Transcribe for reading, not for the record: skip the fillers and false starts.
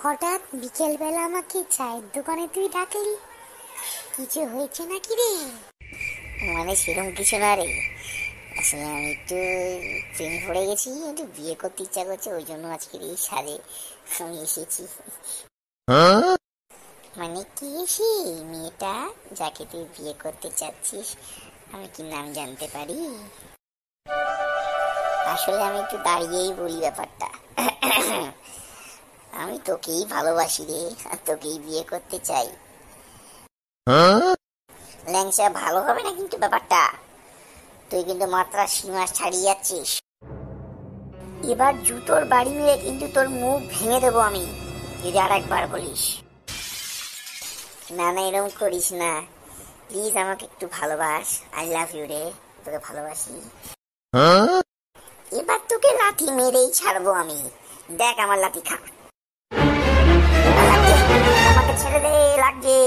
হঠাৎ বিকেলবেলা আমাকে চায়ের দোকানে তুই ডাকলি, কিছু হয়েছে নাকি রে? মানে সেরকম কিছু না রে। আসলে আমি একটু প্রেমে পড়ে গেছি, একটু বিয়ে করতে ইচ্ছা করছে, ওই জন্য আজকের এই সাজে আমি এসেছি। মানে কি, সেই মেয়েটা যাকে তুই বিয়ে করতে চাচ্ছিস, আমি কি নাম জানতে পারি? আসলে আমি একটু দাঁড়িয়েই বলি ব্যাপারটা। আমি তোকেই ভালোবাসি রে, আর তোকেই বিয়ে করতে চাই। ল্যাংচা, ভালো হবে না কিন্তু ব্যাপারটা। তুই কিন্তু মাত্রা সীমা ছাড়িয়ে যাচ্ছিস। এবার জুতোর বাড়ি মেরে কিন্তু তোর মুখ ভেঙে দেবো আমি, যদি আর একবার বলিস। না না, এরকম করিস না প্লিজ, আমাকে একটু ভালোবাস। আই লাভ ইউ রে, তোকে ভালোবাসি। এবার তোকে লাথি মেরেই ছাড়বো আমি, দেখ আমার লাথি খা। লাগছে, আমাকে ছেড়ে দে, লাগছে।